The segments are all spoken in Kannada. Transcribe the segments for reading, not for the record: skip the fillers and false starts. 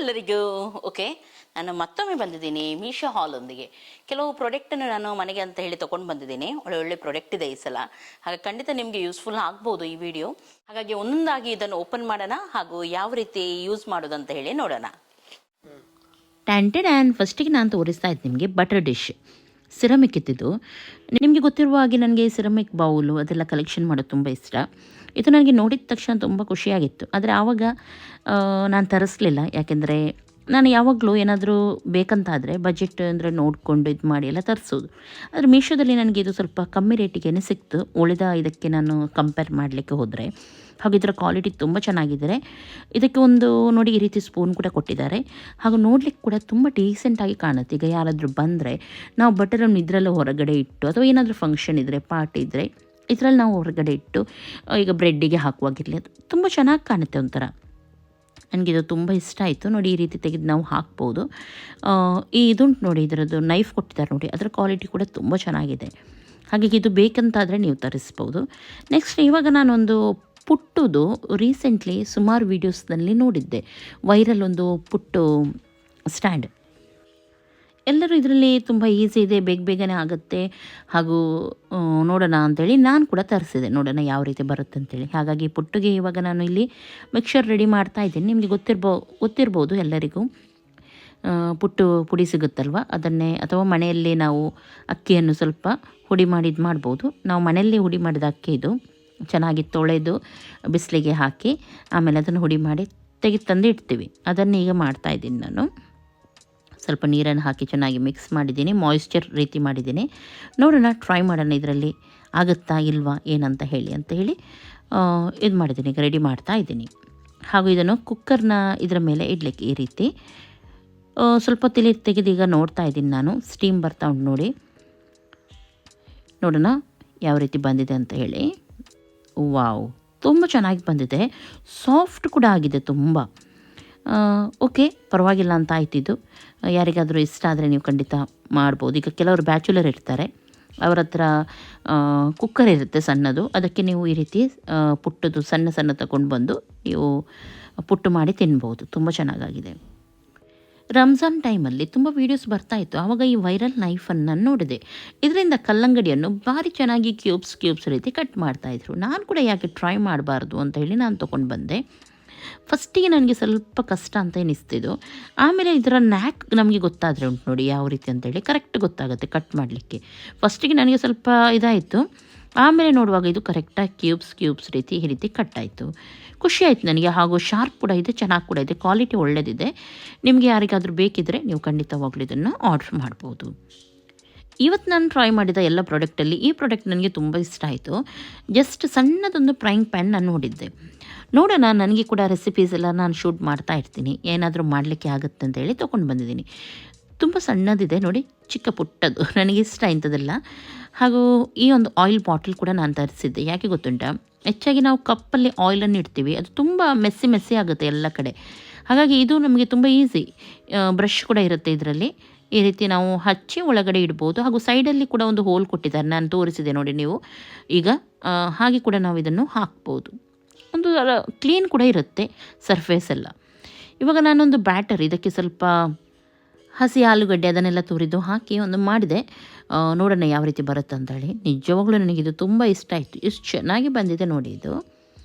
ಎಲ್ಲರಿಗೂ. ಓಕೆ, ನಾನು ಮತ್ತೊಮ್ಮೆ ಬಂದಿದ್ದೀನಿ ಮೀಶೋ ಹಾಲೊಂದಿಗೆ. ಕೆಲವು ಪ್ರಾಡಕ್ಟನ್ನು ನಾನು ಮನೆಗೆ ಅಂತ ಹೇಳಿ ತೊಗೊಂಡು ಬಂದಿದ್ದೀನಿ. ಒಳ್ಳೆ ಪ್ರಾಡಕ್ಟ್ ಇದೆ ಈ ಸಲ, ಹಾಗೆ ಖಂಡಿತ ನಿಮಗೆ ಯೂಸ್ಫುಲ್ ಆಗ್ಬೋದು ಈ ವಿಡಿಯೋ. ಹಾಗಾಗಿ ಒಂದೊಂದಾಗಿ ಇದನ್ನು ಓಪನ್ ಮಾಡೋಣ ಹಾಗೂ ಯಾವ ರೀತಿ ಯೂಸ್ ಮಾಡೋದಂತ ಹೇಳಿ ನೋಡೋಣ. ಟ್ಯಾಂಟೆಡ್ ಆ್ಯಂಡ್ ಫಸ್ಟಿಗೆ ನಾನು ತೋರಿಸ್ತಾ ಇದ್ದೆ ನಿಮಗೆ ಬಟರ್ ಡಿಶ್ ಸಿರಮಿಕ್ ಇತ್ತಿದ್ದು. ನಿಮಗೆ ಗೊತ್ತಿರುವ ಹಾಗೆ ನನಗೆ ಸಿರಮಿಕ್ ಬೌಲು ಅದೆಲ್ಲ ಕಲೆಕ್ಷನ್ ಮಾಡೋದು ತುಂಬ ಇಷ್ಟ. ಇದು ನನಗೆ ನೋಡಿದ ತಕ್ಷಣ ತುಂಬ ಖುಷಿಯಾಗಿತ್ತು. ಆದರೆ ಆವಾಗ ನಾನು ತರಿಸ್ಲಿಲ್ಲ, ಯಾಕೆಂದರೆ ನಾನು ಯಾವಾಗಲೂ ಏನಾದರೂ ಬೇಕಂತಾದರೆ ಬಜೆಟ್ ಅಂದರೆ ನೋಡಿಕೊಂಡು ಇದು ಮಾಡಿ ಎಲ್ಲ ತರಿಸೋದು. ಆದರೆ ಮೀಶೋದಲ್ಲಿ ನನಗೆ ಇದು ಸ್ವಲ್ಪ ಕಮ್ಮಿ ರೇಟಿಗೆ ಸಿಕ್ತು, ಉಳಿದ ಇದಕ್ಕೆ ನಾನು ಕಂಪೇರ್ ಮಾಡಲಿಕ್ಕೆ ಹೋದರೆ. ಹಾಗೂ ಇದರ ಕ್ವಾಲಿಟಿ ತುಂಬ ಚೆನ್ನಾಗಿದ್ದಾರೆ. ಇದಕ್ಕೆ ಒಂದು ನೋಡಿ ಈ ರೀತಿ ಸ್ಪೂನ್ ಕೂಡ ಕೊಟ್ಟಿದ್ದಾರೆ, ಹಾಗೂ ನೋಡಲಿಕ್ಕೆ ಕೂಡ ತುಂಬ ಡೀಸೆಂಟಾಗಿ ಕಾಣುತ್ತೆ. ಈಗ ಯಾರಾದರೂ ಬಂದರೆ ನಾವು ಬಟರನ್ನು ಇದರಲ್ಲೂ ಹೊರಗಡೆ ಇಟ್ಟು, ಅಥವಾ ಏನಾದರೂ ಫಂಕ್ಷನ್ ಇದ್ದರೆ ಪಾರ್ಟಿ ಇದ್ದರೆ ಇದರಲ್ಲಿ ನಾವು ಹೊರಗಡೆ ಇಟ್ಟು, ಈಗ ಬ್ರೆಡ್ಡಿಗೆ ಹಾಕುವಾಗಿರಲಿ, ಅದು ತುಂಬ ಚೆನ್ನಾಗಿ ಕಾಣುತ್ತೆ ಒಂಥರ. ನನಗಿದು ತುಂಬ ಇಷ್ಟ ಆಯಿತು. ನೋಡಿ ಈ ರೀತಿ ತೆಗೆದು ನಾವು ಹಾಕ್ಬೋದು. ಈ ಇದುಂಟು ನೋಡಿ, ಇದರದ್ದು ನೈಫ್ ಕೊಟ್ಟಿದ್ದಾರೆ ನೋಡಿ, ಅದರ ಕ್ವಾಲಿಟಿ ಕೂಡ ತುಂಬ ಚೆನ್ನಾಗಿದೆ. ಹಾಗಾಗಿ ಇದು ಬೇಕಂತಾದರೆ ನೀವು ತರಿಸ್ಬೋದು. ನೆಕ್ಸ್ಟ್ ಇವಾಗ ನಾನೊಂದು ಪುಟ್ಟುದು ರೀಸೆಂಟ್ಲಿ ಸುಮಾರು ವೀಡಿಯೋಸ್ನಲ್ಲಿ ನೋಡಿದ್ದೆ, ವೈರಲ್ ಒಂದು ಪುಟ್ಟು ಸ್ಟ್ಯಾಂಡ್. ಎಲ್ಲರೂ ಇದರಲ್ಲಿ ತುಂಬ ಈಸಿ ಇದೆ, ಬೇಗನೆ ಆಗುತ್ತೆ, ಹಾಗೂ ನೋಡೋಣ ಅಂಥೇಳಿ ನಾನು ಕೂಡ ತರಿಸಿದೆ, ನೋಡೋಣ ಯಾವ ರೀತಿ ಬರುತ್ತೆ ಅಂತೇಳಿ. ಹಾಗಾಗಿ ಪುಟ್ಟಿಗೆ ಇವಾಗ ನಾನು ಇಲ್ಲಿ ಮಿಕ್ಸರ್ ರೆಡಿ ಮಾಡ್ತಾ ಇದ್ದೀನಿ. ನಿಮಗೆ ಗೊತ್ತಿರ್ಬೋದು ಎಲ್ಲರಿಗೂ, ಪುಟ್ಟು ಪುಡಿ ಸಿಗುತ್ತಲ್ವ, ಅದನ್ನೇ ಅಥವಾ ಮನೆಯಲ್ಲಿ ನಾವು ಅಕ್ಕಿಯನ್ನು ಸ್ವಲ್ಪ ಹುಡಿ ಮಾಡಿ ಇದು ಮಾಡ್ಬೋದು. ನಾವು ಮನೆಯಲ್ಲಿ ಹುಡಿ ಮಾಡಿದ ಅಕ್ಕಿ ಇದು ಚೆನ್ನಾಗಿ ತೊಳೆದು ಬಿಸಿಲಿಗೆ ಹಾಕಿ ಆಮೇಲೆ ಅದನ್ನು ಹುಡಿ ಮಾಡಿ ತಂದು ಇಡ್ತೀವಿ. ಅದನ್ನು ಈಗ ಮಾಡ್ತಾಯಿದ್ದೀನಿ ನಾನು. ಸ್ವಲ್ಪ ನೀರನ್ನು ಹಾಕಿ ಚೆನ್ನಾಗಿ ಮಿಕ್ಸ್ ಮಾಡಿದ್ದೀನಿ, ಮಾಯಿಶ್ಚರ್ ರೀತಿ ಮಾಡಿದ್ದೀನಿ. ನೋಡೋಣ, ಟ್ರೈ ಮಾಡೋಣ ಇದರಲ್ಲಿ ಆಗುತ್ತಾ ಇಲ್ವಾ ಏನಂತ ಹೇಳಿ ಇದು ಮಾಡಿದ್ದೀನಿ, ಈಗ ರೆಡಿ ಮಾಡ್ತಾ ಇದ್ದೀನಿ. ಹಾಗೂ ಇದನ್ನು ಕುಕ್ಕರ್ನ ಇದರ ಮೇಲೆ ಇಡಲಿಕ್ಕೆ ಈ ರೀತಿ ಸ್ವಲ್ಪ ತೆಗೆದು ಈಗ ನೋಡ್ತಾ ಇದ್ದೀನಿ ನಾನು. ಸ್ಟೀಮ್ ಬರ್ತಾ ಉಂಟು ನೋಡಿ, ನೋಡೋಣ ಯಾವ ರೀತಿ ಬಂದಿದೆ ಅಂತ ಹೇಳಿ. ವಾವ್, ತುಂಬ ಚೆನ್ನಾಗಿ ಬಂದಿದೆ, ಸಾಫ್ಟ್ ಕೂಡ ಆಗಿದೆ ತುಂಬ. ಓಕೆ, ಪರವಾಗಿಲ್ಲ ಅಂತ ಆಯ್ತಿದ್ದು. ಯಾರಿಗಾದರೂ ಇಷ್ಟ ಆದರೆ ನೀವು ಖಂಡಿತ ಮಾಡ್ಬೋದು. ಈಗ ಕೆಲವರು ಬ್ಯಾಚುಲರ್ ಇರ್ತಾರೆ, ಅವರ ಹತ್ರ ಕುಕ್ಕರ್ ಇರುತ್ತೆ ಸಣ್ಣದು, ಅದಕ್ಕೆ ನೀವು ಈ ರೀತಿ ಪುಟ್ಟದು ಸಣ್ಣ ತಗೊಂಡು ಬಂದು ನೀವು ಪುಟ್ಟು ಮಾಡಿ ತಿನ್ಬೋದು. ತುಂಬ ಚೆನ್ನಾಗಾಗಿದೆ. ರಂಜಾನ್ ಟೈಮಲ್ಲಿ ತುಂಬ ವೀಡಿಯೋಸ್ ಬರ್ತಾಯಿತ್ತು, ಆವಾಗ ಈ ವೈರಲ್ ನೈಫನ್ನು ನಾನು ನೋಡಿದೆ. ಇದರಿಂದ ಕಲ್ಲಂಗಡಿಯನ್ನು ಭಾರಿ ಚೆನ್ನಾಗಿ ಕ್ಯೂಬ್ಸ್ ರೀತಿ ಕಟ್ ಮಾಡ್ತಾಯಿದ್ರು. ನಾನು ಕೂಡ ಯಾಕೆ ಟ್ರೈ ಮಾಡಬಾರ್ದು ಅಂತ ಹೇಳಿ ನಾನು ತೊಗೊಂಡು ಬಂದೆ. ಫಸ್ಟಿಗೆ ನನಗೆ ಸ್ವಲ್ಪ ಕಷ್ಟ ಅಂತ ಎನಿಸ್ತಿದ್ದು, ಆಮೇಲೆ ಇದರ ನ್ಯಾಕ್ ನಮಗೆ ಗೊತ್ತಾದರೆ ಉಂಟು ನೋಡಿ ಯಾವ ರೀತಿ ಅಂತೇಳಿ, ಕರೆಕ್ಟ್ ಗೊತ್ತಾಗುತ್ತೆ ಕಟ್ ಮಾಡಲಿಕ್ಕೆ. ಫಸ್ಟಿಗೆ ನನಗೆ ಸ್ವಲ್ಪ ಇದಾಯಿತು, ಆಮೇಲೆ ನೋಡುವಾಗ ಇದು ಕರೆಕ್ಟಾಗಿ ಕ್ಯೂಬ್ಸ್ ರೀತಿ ಈ ರೀತಿ ಕಟ್ಟಾಯಿತು. ಖುಷಿ ಆಯಿತು ನನಗೆ. ಹಾಗೂ ಶಾರ್ಪ್ ಕೂಡ ಇದೆ, ಚೆನ್ನಾಗಿ ಕೂಡ ಇದೆ, ಕ್ವಾಲಿಟಿ ಒಳ್ಳೆಯದಿದೆ. ನಿಮಗೆ ಯಾರಿಗಾದರೂ ಬೇಕಿದ್ದರೆ ನೀವು ಖಂಡಿತವಾಗ್ಲೂ ಇದನ್ನು ಆರ್ಡ್ರ್ ಮಾಡ್ಬೋದು. ಇವತ್ತು ನಾನು ಟ್ರೈ ಮಾಡಿದ ಎಲ್ಲ ಪ್ರಾಡಕ್ಟಲ್ಲಿ ಈ ಪ್ರಾಡಕ್ಟ್ ನನಗೆ ತುಂಬ ಇಷ್ಟ ಆಯಿತು. ಜಸ್ಟ್ ಸಣ್ಣದೊಂದು ಫ್ರೈಯಿಂಗ್ ಪ್ಯಾನ್ ನಾನು ನೋಡಿದ್ದೆ. ನೋಡೋಣ, ನನಗೆ ಕೂಡ ರೆಸಿಪೀಸ್ ಎಲ್ಲ ನಾನು ಶೂಟ್ ಮಾಡ್ತಾ ಇರ್ತೀನಿ, ಏನಾದರೂ ಮಾಡಲಿಕ್ಕೆ ಆಗುತ್ತೆ ಅಂತೇಳಿ ತೊಗೊಂಡು ಬಂದಿದ್ದೀನಿ. ತುಂಬ ಸಣ್ಣದಿದೆ ನೋಡಿ, ಚಿಕ್ಕ ಪುಟ್ಟದು, ನನಗೆ ಇಷ್ಟ ಇಂಥದ್ದೆಲ್ಲ. ಹಾಗೂ ಈ ಒಂದು ಆಯಿಲ್ ಬಾಟಲ್ ಕೂಡ ನಾನು ತರಿಸಿದ್ದೆ. ಯಾಕೆ ಗೊತ್ತುಂಟಾ, ಹೆಚ್ಚಾಗಿ ನಾವು ಕಪ್ಪಲ್ಲಿ ಆಯಿಲನ್ನು ಇಡ್ತೀವಿ, ಅದು ತುಂಬ ಮೆಸ್ಸಿ ಆಗುತ್ತೆ ಎಲ್ಲ ಕಡೆ. ಹಾಗಾಗಿ ಇದು ನಮಗೆ ತುಂಬ ಈಸಿ. ಬ್ರಷ್ ಕೂಡ ಇರುತ್ತೆ ಇದರಲ್ಲಿ, ಈ ರೀತಿ ನಾವು ಹಚ್ಚಿ ಒಳಗಡೆ ಇಡ್ಬೋದು. ಹಾಗೂ ಸೈಡಲ್ಲಿ ಕೂಡ ಒಂದು ಹೋಲ್ ಕೊಟ್ಟಿದ್ದಾರೆ, ನಾನು ತೋರಿಸಿದೆ ನೋಡಿ ನೀವು ಈಗ. ಹಾಗೆ ಕೂಡ ನಾವು ಇದನ್ನು ಹಾಕ್ಬೋದು. ಒಂದು ಕ್ಲೀನ್ ಕೂಡ ಇರುತ್ತೆ ಸರ್ಫೇಸ್ ಎಲ್ಲ. ಇವಾಗ ನಾನೊಂದು ಬ್ಯಾಟರ್, ಇದಕ್ಕೆ ಸ್ವಲ್ಪ ಹಸಿ ಆಲೂಗಡ್ಡೆ ಅದನ್ನೆಲ್ಲ ತುರಿದು ಹಾಕಿ ಒಂದು ಮಾಡಿದೆ. ನೋಡೋಣ ಯಾವ ರೀತಿ ಬರುತ್ತೆ ಅಂತೇಳಿ. ನಿಜವಾಗ್ಲೂ ನನಗಿದು ತುಂಬ ಇಷ್ಟ ಆಯಿತು, ಎಷ್ಟು ಚೆನ್ನಾಗಿ ಬಂದಿದೆ ನೋಡಿ. ಇದು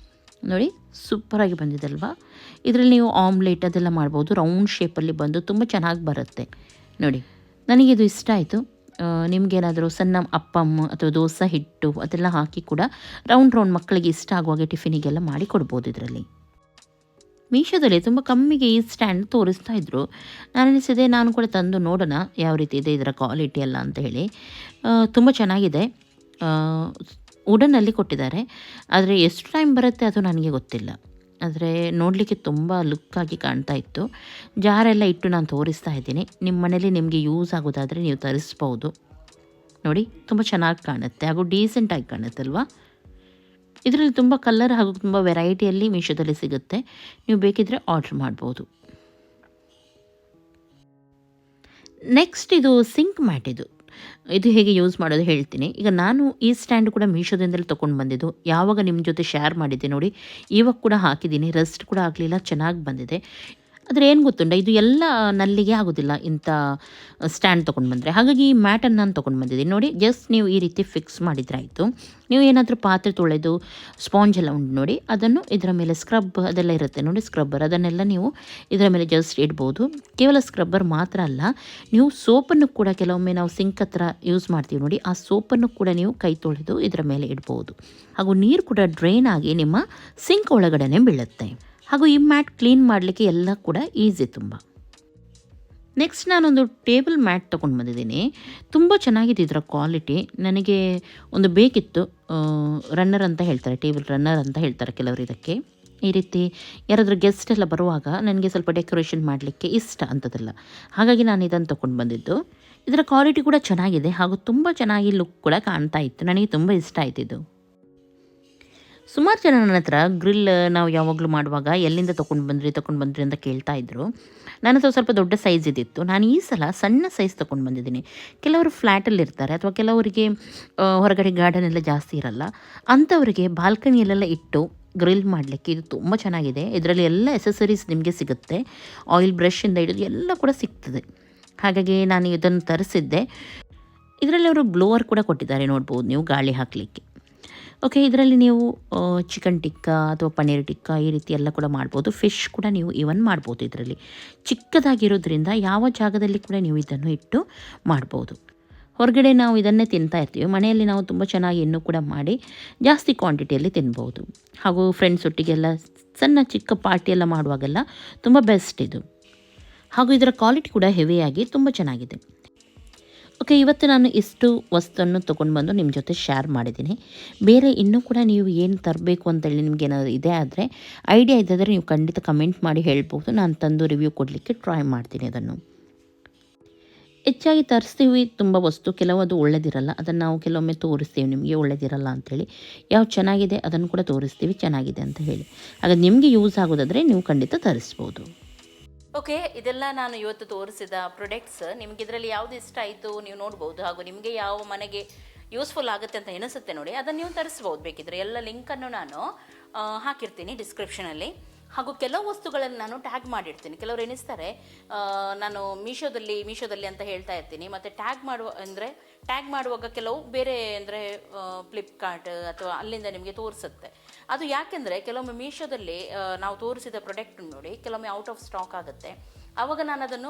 ನೋಡಿ ಸೂಪರಾಗಿ ಬಂದಿದೆ ಅಲ್ವಾ. ಇದರಲ್ಲಿ ನೀವು ಆಮ್ಲೆಟ್ ಅದೆಲ್ಲ ಮಾಡ್ಬೋದು, ರೌಂಡ್ ಶೇಪಲ್ಲಿ ಬಂದು ತುಂಬ ಚೆನ್ನಾಗಿ ಬರುತ್ತೆ ನೋಡಿ. ನನಗಿದು ಇಷ್ಟ ಆಯಿತು. ನಿಮಗೇನಾದರೂ ಸಣ್ಣ ಅಪ್ಪಮ್ಮ ಅಥವಾ ದೋಸೆ ಹಿಟ್ಟು ಅದೆಲ್ಲ ಹಾಕಿ ಕೂಡ ರೌಂಡ್ ಮಕ್ಕಳಿಗೆ ಇಷ್ಟ ಆಗುವಾಗೆ ಟಿಫಿನಿಗೆಲ್ಲ ಮಾಡಿ ಕೊಡ್ಬೋದು. ಇದರಲ್ಲಿ ಮೀಶೋದಲ್ಲಿ ತುಂಬ ಕಮ್ಮಿಗೆ ಈ ಸ್ಟ್ಯಾಂಡ್ ತೋರಿಸ್ತಾ ಇದ್ದರು. ನಾನು ಅನಿಸಿದೆ ನಾನು ಕೂಡ ತಂದು ನೋಡೋಣ ಯಾವ ರೀತಿ ಇದೆ ಇದರ ಕ್ವಾಲಿಟಿ ಎಲ್ಲ ಅಂತ ಹೇಳಿ. ತುಂಬ ಚೆನ್ನಾಗಿದೆ. ವುಡನಲ್ಲಿ ಕೊಟ್ಟಿದ್ದಾರೆ, ಆದರೆ ಎಷ್ಟು ಟೈಮ್ ಬರುತ್ತೆ ಅದು ನನಗೆ ಗೊತ್ತಿಲ್ಲ. ಆದರೆ ನೋಡಲಿಕ್ಕೆ ತುಂಬ ಲುಕ್ಕಾಗಿ ಕಾಣ್ತಾ ಇತ್ತು. ಜಾರೆಲ್ಲ ಇಟ್ಟು ನಾನು ತೋರಿಸ್ತಾ ಇದ್ದೀನಿ. ನಿಮ್ಮ ಮನೇಲಿ ನಿಮಗೆ ಯೂಸ್ ಆಗೋದಾದರೆ ನೀವು ತರಿಸ್ಬೋದು. ನೋಡಿ ತುಂಬ ಚೆನ್ನಾಗಿ ಕಾಣುತ್ತೆ, ಹಾಗೂ ಡೀಸೆಂಟಾಗಿ ಕಾಣುತ್ತಲ್ವಾ. ಇದರಲ್ಲಿ ತುಂಬ ಕಲರ್ ಹಾಗೂ ತುಂಬ ವೆರೈಟಿಯಲ್ಲಿ ಮೀಶೋದಲ್ಲಿ ಸಿಗುತ್ತೆ, ನೀವು ಬೇಕಿದ್ದರೆ ಆರ್ಡ್ರ್ ಮಾಡ್ಬೋದು. ನೆಕ್ಸ್ಟ್ ಇದು ಸಿಂಕ್ ಮ್ಯಾಟ್. ಇದು ಹೇಗೆ ಯೂಸ್ ಮಾಡೋದು ಹೇಳ್ತೀನಿ. ಈಗ ನಾನು ಈ ಸ್ಟ್ಯಾಂಡ್ ಕೂಡ ಮೀಶೋದಿಂದಲೇ ತೊಗೊಂಡು ಬಂದಿದ್ದು, ಯಾವಾಗ ನಿಮ್ಮ ಜೊತೆ ಶೇರ್ ಮಾಡಿದ್ದೆ ನೋಡಿ, ಇವಾಗ ಕೂಡ ಹಾಕಿದ್ದೀನಿ, ರೆಸ್ಟ್ ಕೂಡ ಆಗಲಿಲ್ಲ, ಚೆನ್ನಾಗಿ ಬಂದಿದೆ. ಆದರೆ ಏನು ಗೊತ್ತುಂಟ, ಇದು ಎಲ್ಲ ನಲ್ಲಿಗೆ ಆಗೋದಿಲ್ಲ ಇಂಥ ಸ್ಟ್ಯಾಂಡ್ ತೊಗೊಂಡು ಬಂದರೆ. ಹಾಗಾಗಿ ಈ ಮ್ಯಾಟನ್ನು ನಾನು ತೊಗೊಂಡು ಬಂದಿದ್ದೀನಿ ನೋಡಿ. ಜಸ್ಟ್ ನೀವು ಈ ರೀತಿ ಫಿಕ್ಸ್ ಮಾಡಿದರೆ ಆಯಿತು. ನೀವು ಏನಾದರೂ ಪಾತ್ರೆ ತೊಳೆದು ಸ್ಪಾಂಜ್ ಎಲ್ಲ ಉಂಟು ನೋಡಿ, ಅದನ್ನು ಇದರ ಮೇಲೆ ಸ್ಕ್ರಬ್ ಅದೆಲ್ಲ ಇರುತ್ತೆ ನೋಡಿ, ಸ್ಕ್ರಬ್ಬರ್ ಅದನ್ನೆಲ್ಲ ನೀವು ಇದರ ಮೇಲೆ ಜಸ್ಟ್ ಇಡ್ಬೋದು. ಕೇವಲ ಸ್ಕ್ರಬ್ಬರ್ ಮಾತ್ರ ಅಲ್ಲ, ನೀವು ಸೋಪನ್ನು ಕೂಡ ಕೆಲವೊಮ್ಮೆ ನಾವು ಸಿಂಕ್ ಹತ್ರ ಯೂಸ್ ಮಾಡ್ತೀವಿ ನೋಡಿ, ಆ ಸೋಪನ್ನು ಕೂಡ ನೀವು ಕೈ ತೊಳೆದು ಇದರ ಮೇಲೆ ಇಡ್ಬೋದು. ಹಾಗೂ ನೀರು ಕೂಡ ಡ್ರೈನ್ ಆಗಿ ನಿಮ್ಮ ಸಿಂಕ್ ಒಳಗಡೆ ಬೀಳುತ್ತೆ. ಹಾಗೂ ಈ ಮ್ಯಾಟ್ ಕ್ಲೀನ್ ಮಾಡಲಿಕ್ಕೆ ಎಲ್ಲ ಕೂಡ ಈಸಿ ತುಂಬ. ನೆಕ್ಸ್ಟ್ ನಾನೊಂದು ಟೇಬಲ್ ಮ್ಯಾಟ್ ತೊಗೊಂಡು ಬಂದಿದ್ದೀನಿ. ತುಂಬ ಚೆನ್ನಾಗಿದೆ ಇದರ ಕ್ವಾಲಿಟಿ. ನನಗೆ ಒಂದು ಬೇಕಿತ್ತು, ರನ್ನರ್ ಅಂತ ಹೇಳ್ತಾರೆ, ಟೇಬಲ್ ರನ್ನರ್ ಅಂತ ಹೇಳ್ತಾರೆ ಕೆಲವರು ಇದಕ್ಕೆ. ಈ ರೀತಿ ಯಾರಾದರೂ ಗೆಸ್ಟ್ ಎಲ್ಲ ಬರುವಾಗ ನನಗೆ ಸ್ವಲ್ಪ ಡೆಕೋರೇಷನ್ ಮಾಡಲಿಕ್ಕೆ ಇಷ್ಟ ಅಂಥದ್ದೆಲ್ಲ, ಹಾಗಾಗಿ ನಾನು ಇದನ್ನು ತೊಗೊಂಡು ಬಂದಿದ್ದು. ಇದರ ಕ್ವಾಲಿಟಿ ಕೂಡ ಚೆನ್ನಾಗಿದೆ ಹಾಗೂ ತುಂಬ ಚೆನ್ನಾಗಿ ಲುಕ್ ಕೂಡ ಕಾಣ್ತಾ ಇತ್ತು. ನನಗೆ ತುಂಬ ಇಷ್ಟ ಆಯ್ತಿದ್ದು. ಸುಮಾರು ಜನ ನನ್ನ ಹತ್ರ ಗ್ರಿಲ್ ನಾವು ಯಾವಾಗಲೂ ಮಾಡುವಾಗ ಎಲ್ಲಿಂದ ತೊಗೊಂಡು ಬಂದ್ರಿ ಅಂತ ಕೇಳ್ತಾ ಇದ್ರು. ನನ್ನ ಹತ್ರ ಸ್ವಲ್ಪ ದೊಡ್ಡ ಸೈಜ್ ಇದ್ದಿತ್ತು. ನಾನು ಈ ಸಲ ಸಣ್ಣ ಸೈಜ್ ತೊಗೊಂಡು ಬಂದಿದ್ದೀನಿ. ಕೆಲವರು ಫ್ಲ್ಯಾಟಲ್ಲಿ ಇರ್ತಾರೆ ಅಥವಾ ಕೆಲವರಿಗೆ ಹೊರಗಡೆ ಗಾರ್ಡನ್ ಎಲ್ಲ ಜಾಸ್ತಿ ಇರಲ್ಲ, ಅಂಥವರಿಗೆ ಬಾಲ್ಕನಿಯಲ್ಲೆಲ್ಲ ಇಟ್ಟು ಗ್ರಿಲ್ ಮಾಡಲಿಕ್ಕೆ ಇದು ತುಂಬ ಚೆನ್ನಾಗಿದೆ. ಇದರಲ್ಲಿ ಎಲ್ಲ ಎಸೆಸರೀಸ್ ನಿಮಗೆ ಸಿಗುತ್ತೆ, ಆಯಿಲ್ ಬ್ರಷಿಂದ ಹಿಡಿದು ಎಲ್ಲ ಕೂಡ ಸಿಗ್ತದೆ. ಹಾಗಾಗಿ ನಾನು ಇದನ್ನು ತರಿಸಿದ್ದೆ. ಇದರಲ್ಲಿ ಅವರು ಬ್ಲೋವರ್ ಕೂಡ ಕೊಟ್ಟಿದ್ದಾರೆ, ನೋಡ್ಬೋದು ನೀವು ಗಾಳಿ ಹಾಕಲಿಕ್ಕೆ. ಓಕೆ, ಇದರಲ್ಲಿ ನೀವು ಚಿಕನ್ ಟಿಕ್ಕಾ ಅಥವಾ ಪನ್ನೀರ್ ಟಿಕ್ಕಾ ಈ ರೀತಿ ಎಲ್ಲ ಕೂಡ ಮಾಡ್ಬೋದು. ಫಿಶ್ ಕೂಡ ನೀವು ಈವನ್ ಮಾಡ್ಬೋದು. ಇದರಲ್ಲಿ ಚಿಕ್ಕದಾಗಿರೋದ್ರಿಂದ ಯಾವ ಜಾಗದಲ್ಲಿ ಕೂಡ ನೀವು ಇದನ್ನು ಇಟ್ಟು ಮಾಡ್ಬೋದು. ಹೊರಗಡೆ ನಾವು ಇದನ್ನೇ ತಿಂತಾ ಇರ್ತೀವಿ, ಮನೆಯಲ್ಲಿ ನಾವು ತುಂಬ ಚೆನ್ನಾಗಿ ಇನ್ನೂ ಕೂಡ ಮಾಡಿ ಜಾಸ್ತಿ ಕ್ವಾಂಟಿಟಿಯಲ್ಲಿ ತಿನ್ಬೋದು. ಹಾಗೂ ಫ್ರೆಂಡ್ಸ್ ಒಟ್ಟಿಗೆಲ್ಲ ಸಣ್ಣ ಚಿಕ್ಕ ಪಾರ್ಟಿ ಎಲ್ಲ ಮಾಡುವಾಗೆಲ್ಲ ತುಂಬ ಬೆಸ್ಟ್ ಇದು. ಹಾಗೂ ಇದರ ಕ್ವಾಲಿಟಿ ಕೂಡ ಹೆವಿಯಾಗಿ ತುಂಬ ಚೆನ್ನಾಗಿದೆ. ಓಕೆ, ಇವತ್ತು ನಾನು ಇಷ್ಟು ವಸ್ತುವನ್ನು ತೊಗೊಂಡು ಬಂದು ನಿಮ್ಮ ಜೊತೆ ಶೇರ್ ಮಾಡಿದ್ದೀನಿ. ಬೇರೆ ಇನ್ನೂ ಕೂಡ ನೀವು ಏನು ತರಬೇಕು ಅಂತೇಳಿ ನಿಮ್ಗೆ ಏನಾದರೂ ಇದೆ ಆದರೆ, ಐಡಿಯಾ ಇದ್ದರೆ ನೀವು ಖಂಡಿತ ಕಮೆಂಟ್ ಮಾಡಿ ಹೇಳ್ಬೋದು. ನಾನು ತಂದು ರಿವ್ಯೂ ಕೊಡಲಿಕ್ಕೆ ಟ್ರೈ ಮಾಡ್ತೀನಿ. ಅದನ್ನು ಹೆಚ್ಚಾಗಿ ತರಿಸ್ತೀವಿ ತುಂಬ ವಸ್ತು, ಕೆಲವದು ಒಳ್ಳೆದಿರಲ್ಲ, ಅದನ್ನು ನಾವು ಕೆಲವೊಮ್ಮೆ ತೋರಿಸ್ತೀವಿ ನಿಮಗೆ ಒಳ್ಳೆದಿರಲ್ಲ ಅಂಥೇಳಿ. ಯಾವ್ದು ಚೆನ್ನಾಗಿದೆ ಅದನ್ನು ಕೂಡ ತೋರಿಸ್ತೀವಿ ಚೆನ್ನಾಗಿದೆ ಅಂತ ಹೇಳಿ. ಹಾಗಾಗಿ ನಿಮಗೆ ಯೂಸ್ ಆಗೋದಾದರೆ ನೀವು ಖಂಡಿತ ತರಿಸ್ಬೋದು. ಓಕೆ, ಇದೆಲ್ಲ ನಾನು ಇವತ್ತು ತೋರಿಸಿದ ಪ್ರೊಡಕ್ಟ್ಸ್. ನಿಮ್ಗೆ ಇದರಲ್ಲಿ ಯಾವುದು ಇಷ್ಟ ಆಯಿತು ನೀವು ನೋಡ್ಬೋದು. ಹಾಗೂ ನಿಮಗೆ ಯಾವ ಮನೆಗೆ ಯೂಸ್ಫುಲ್ ಆಗುತ್ತೆ ಅಂತ ಎನಿಸುತ್ತೆ ನೋಡಿ, ಅದನ್ನು ನೀವು ತರಿಸ್ಬೋದು. ಬೇಕಿದ್ರೆ ಎಲ್ಲ ಲಿಂಕನ್ನು ನಾನು ಹಾಕಿರ್ತೀನಿ ಡಿಸ್ಕ್ರಿಪ್ಷನಲ್ಲಿ. ಹಾಗೂ ಕೆಲವು ವಸ್ತುಗಳನ್ನು ನಾನು ಟ್ಯಾಗ್ ಮಾಡಿರ್ತೀನಿ. ಕೆಲವರು ಎನಿಸ್ತಾರೆ ನಾನು ಮೀಶೋದಲ್ಲಿ ಅಂತ ಹೇಳ್ತಾ ಇರ್ತೀನಿ, ಮತ್ತು ಟ್ಯಾಗ್ ಮಾಡುವಾಗ ಕೆಲವು ಬೇರೆ ಅಂದರೆ ಫ್ಲಿಪ್ಕಾರ್ಟ್ ಅಥವಾ ಅಲ್ಲಿಂದ ನಿಮಗೆ ತೋರಿಸುತ್ತೆ. ಅದು ಯಾಕೆಂದರೆ ಕೆಲವೊಮ್ಮೆ ಮೀಶೋದಲ್ಲಿ ನಾವು ತೋರಿಸಿದ ಪ್ರಾಡಕ್ಟ್ ನೋಡಿ ಕೆಲವೊಮ್ಮೆ ಔಟ್ ಆಫ್ ಸ್ಟಾಕ್ ಆಗುತ್ತೆ. ಆವಾಗ ನಾನು ಅದನ್ನು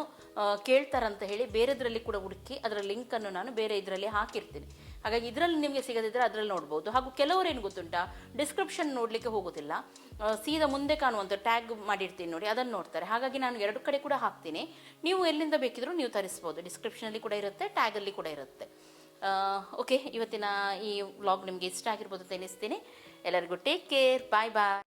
ಕೇಳ್ತಾರಂತ ಹೇಳಿ ಬೇರೆದರಲ್ಲಿ ಕೂಡ ಹುಡುಕಿ ಅದರ ಲಿಂಕನ್ನು ನಾನು ಬೇರೆ ಇದರಲ್ಲಿ ಹಾಕಿರ್ತೀನಿ. ಹಾಗಾಗಿ ಇದರಲ್ಲಿ ನಿಮಗೆ ಸಿಗದಿದ್ದರೆ ಅದರಲ್ಲಿ ನೋಡ್ಬೋದು. ಹಾಗೂ ಕೆಲವರು ಏನು ಗೊತ್ತುಂಟಾ, ಡಿಸ್ಕ್ರಿಪ್ಷನ್ ನೋಡಲಿಕ್ಕೆ ಹೋಗೋದಿಲ್ಲ, ಸೀದಾ ಮುಂದೆ ಕಾಣುವಂಥ ಟ್ಯಾಗ್ ಮಾಡಿರ್ತೀನಿ ನೋಡಿ, ಅದನ್ನು ನೋಡ್ತಾರೆ. ಹಾಗಾಗಿ ನಾನು 2 ಕಡೆ ಕೂಡ ಹಾಕ್ತೀನಿ. ನೀವು ಎಲ್ಲಿಂದ ಬೇಕಿದ್ರೂ ನೀವು ತರಿಸ್ಬೋದು. ಡಿಸ್ಕ್ರಿಪ್ಷನಲ್ಲಿ ಕೂಡ ಇರುತ್ತೆ, ಟ್ಯಾಗಲ್ಲಿ ಕೂಡ ಇರುತ್ತೆ. ಓಕೆ, ಇವತ್ತಿನ ಈ ವ್ಲಾಗ್ ನಿಮಗೆ ಇಷ್ಟ ಆಗಿರ್ಬೋದು ಅಂತ ಎನಿಸ್ತೀನಿ. ಎಲ್ಲರಿಗೂ ಟೇಕ್ ಕೇರ್, ಬಾಯ್ ಬಾಯ್.